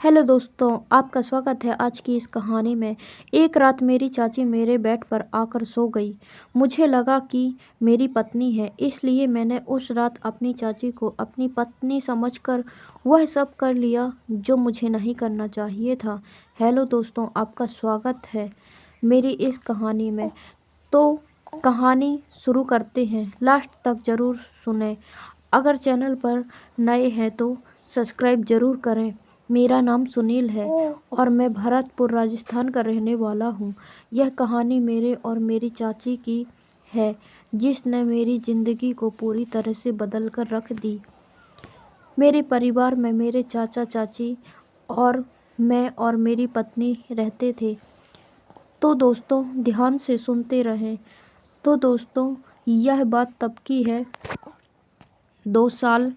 Hello दोस्तों, आपका स्वागत है आज की इस कहानी में। एक रात मेरी चाची मेरे बेड पर आकर सो गई। मुझे लगा कि मेरी पत्नी है, इसलिए मैंने उस रात अपनी चाची को अपनी पत्नी समझकर वह सब कर लिया जो मुझे नहीं करना चाहिए था। हेलो दोस्तों, आपका स्वागत है मेरी इस कहानी में। तो कहानी शुरू करते हैं, लास्ट तक ज़रूर सुनें। अगर चैनल पर नए हैं तो सब्सक्राइब ज़रूर करें। मेरा नाम सुनील है और मैं भरतपुर राजस्थान का रहने वाला हूँ। यह कहानी मेरे और मेरी चाची की है, जिसने मेरी ज़िंदगी को पूरी तरह से बदल कर रख दी। मेरे परिवार में मेरे चाचा चाची और मैं और मेरी पत्नी रहते थे। तो दोस्तों ध्यान से सुनते रहें। तो दोस्तों यह बात तब की है, 2 साल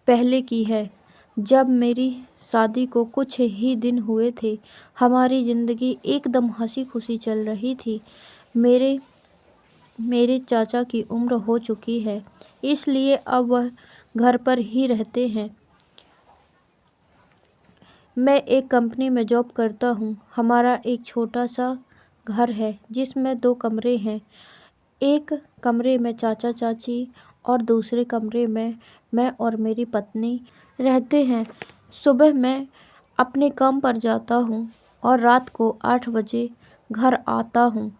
पहले की है, जब मेरी शादी को कुछ ही दिन हुए थे। हमारी ज़िंदगी एकदम हंसी खुशी चल रही थी। मेरे मेरे चाचा की उम्र हो चुकी है, इसलिए अब वह घर पर ही रहते हैं। मैं एक कंपनी में जॉब करता हूँ। हमारा एक छोटा सा घर है जिसमें 2 कमरे हैं। एक कमरे में चाचा चाची और दूसरे कमरे में मैं और मेरी पत्नी रहते हैं। सुबह मैं अपने काम पर जाता हूँ और रात को 8 बजे घर आता हूँ।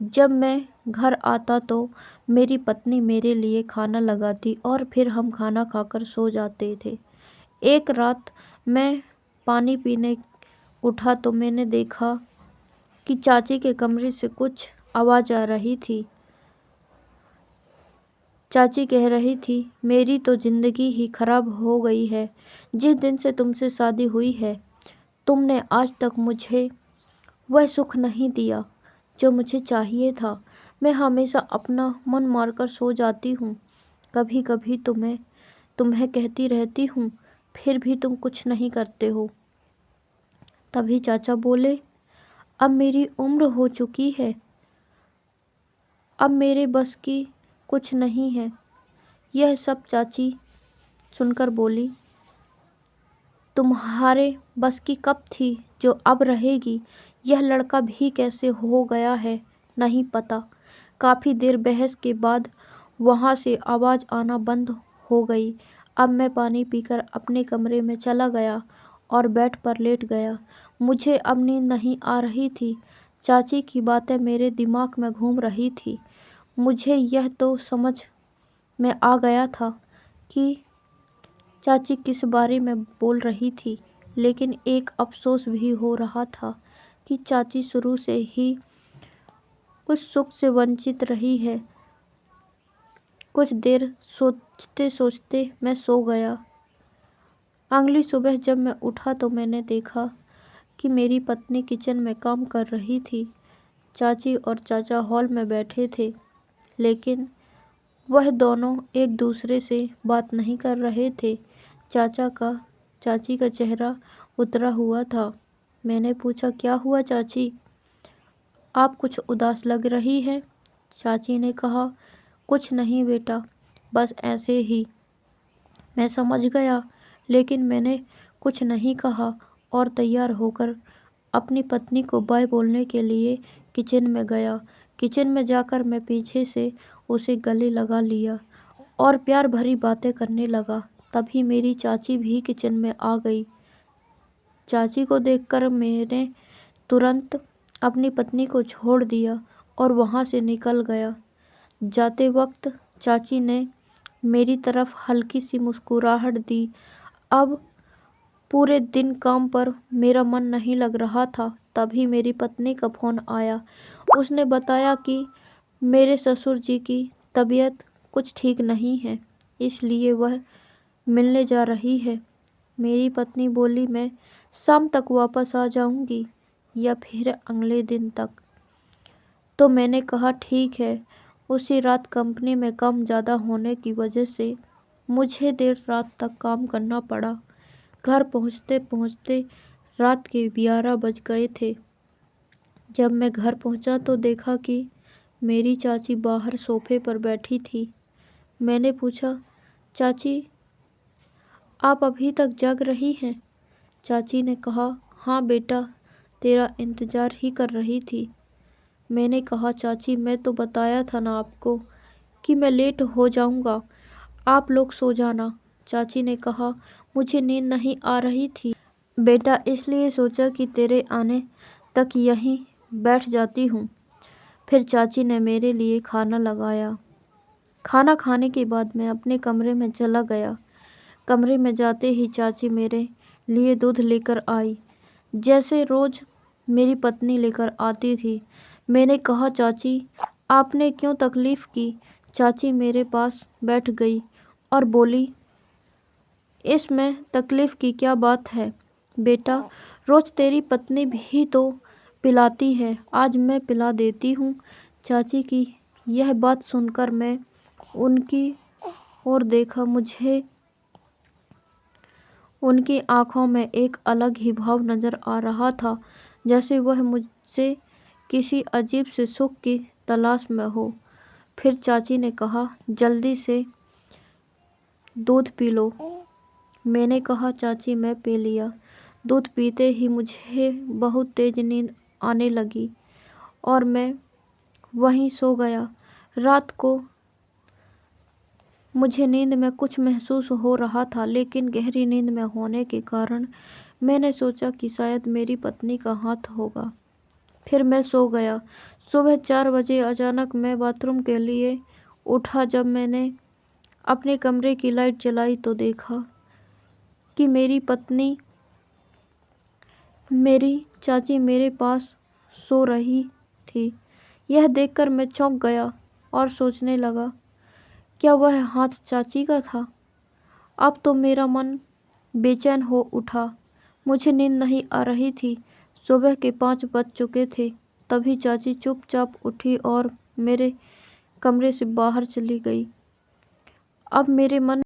जब मैं घर आता तो मेरी पत्नी मेरे लिए खाना लगाती और फिर हम खाना खाकर सो जाते थे। एक रात मैं पानी पीने उठा तो मैंने देखा कि चाची के कमरे से कुछ आवाज़ आ रही थी। चाची कह रही थी, मेरी तो ज़िंदगी ही खराब हो गई है। जिस दिन से तुमसे शादी हुई है, तुमने आज तक मुझे वह सुख नहीं दिया जो मुझे चाहिए था। मैं हमेशा अपना मन मारकर सो जाती हूँ। कभी कभी तो मैं तुम्हें कहती रहती हूँ, फिर भी तुम कुछ नहीं करते हो। तभी चाचा बोले, अब मेरी उम्र हो चुकी है, अब मेरे बस की कुछ नहीं है। यह सब चाची सुनकर बोली, तुम्हारे बस की कब थी जो अब रहेगी। यह लड़का भी कैसे हो गया है नहीं पता। काफ़ी देर बहस के बाद वहाँ से आवाज़ आना बंद हो गई। अब मैं पानी पीकर अपने कमरे में चला गया और बेड पर लेट गया। मुझे अब नींद नहीं आ रही थी। चाची की बातें मेरे दिमाग में घूम रही थी। मुझे यह तो समझ में आ गया था कि चाची किस बारे में बोल रही थी, लेकिन एक अफसोस भी हो रहा था कि चाची शुरू से ही कुछ सुख से वंचित रही है। कुछ देर सोचते सोचते मैं सो गया। अगली सुबह जब मैं उठा तो मैंने देखा कि मेरी पत्नी किचन में काम कर रही थी। चाची और चाचा हॉल में बैठे थे, लेकिन वह दोनों एक दूसरे से बात नहीं कर रहे थे। चाची का चेहरा उतरा हुआ था। मैंने पूछा, क्या हुआ चाची, आप कुछ उदास लग रही हैं। चाची ने कहा, कुछ नहीं बेटा, बस ऐसे ही। मैं समझ गया, लेकिन मैंने कुछ नहीं कहा और तैयार होकर अपनी पत्नी को बाय बोलने के लिए किचन में गया। किचन में जाकर मैं पीछे से उसे गले लगा लिया और प्यार भरी बातें करने लगा। तभी मेरी चाची भी किचन में आ गई। चाची को देखकर मैंने तुरंत अपनी पत्नी को छोड़ दिया और वहाँ से निकल गया। जाते वक्त चाची ने मेरी तरफ हल्की सी मुस्कुराहट दी। अब पूरे दिन काम पर मेरा मन नहीं लग रहा था। तभी मेरी पत्नी का फ़ोन आया। उसने बताया कि मेरे ससुर जी की तबीयत कुछ ठीक नहीं है, इसलिए वह मिलने जा रही है। मेरी पत्नी बोली, मैं शाम तक वापस आ जाऊंगी या फिर अगले दिन तक। तो मैंने कहा ठीक है। उसी रात कंपनी में काम ज़्यादा होने की वजह से मुझे देर रात तक काम करना पड़ा। घर पहुंचते पहुंचते रात के 11 बज गए थे। जब मैं घर पहुंचा तो देखा कि मेरी चाची बाहर सोफे पर बैठी थी। मैंने पूछा, चाची आप अभी तक जग रही हैं। चाची ने कहा, हाँ बेटा, तेरा इंतज़ार ही कर रही थी। मैंने कहा, चाची मैं तो बताया था ना आपको कि मैं लेट हो जाऊंगा, आप लोग सो जाना। चाची ने कहा, मुझे नींद नहीं आ रही थी बेटा, इसलिए सोचा कि तेरे आने तक यहीं बैठ जाती हूँ। फिर चाची ने मेरे लिए खाना लगाया। खाना खाने के बाद मैं अपने कमरे में चला गया। कमरे में जाते ही चाची मेरे लिए दूध लेकर आई, जैसे रोज़ मेरी पत्नी लेकर आती थी। मैंने कहा, चाची आपने क्यों तकलीफ़ की? चाची मेरे पास बैठ गई और बोली, इसमें तकलीफ़ की क्या बात है बेटा, रोज़ तेरी पत्नी भी तो पिलाती है, आज मैं पिला देती हूँ। चाची की यह बात सुनकर मैं उनकी ओर देखा। मुझे उनकी आँखों में एक अलग ही भाव नज़र आ रहा था, जैसे वह मुझसे किसी अजीब से सुख की तलाश में हो। फिर चाची ने कहा, जल्दी से दूध पी लो। मैंने कहा, चाची मैं पी लिया। दूध पीते ही मुझे बहुत तेज़ नींद आने लगी और मैं वहीं सो गया। रात को मुझे नींद में कुछ महसूस हो रहा था, लेकिन गहरी नींद में होने के कारण मैंने सोचा कि शायद मेरी पत्नी का हाथ होगा। फिर मैं सो गया। सुबह 4 बजे अचानक मैं बाथरूम के लिए उठा। जब मैंने अपने कमरे की लाइट जलाई तो देखा कि मेरी चाची मेरे पास सो रही थी। यह देखकर मैं चौंक गया और सोचने लगा, क्या वह हाथ चाची का था? अब तो मेरा मन बेचैन हो उठा। मुझे नींद नहीं आ रही थी। सुबह के 5 बज चुके थे। तभी चाची चुपचाप उठी और मेरे कमरे से बाहर चली गई। अब मेरे मन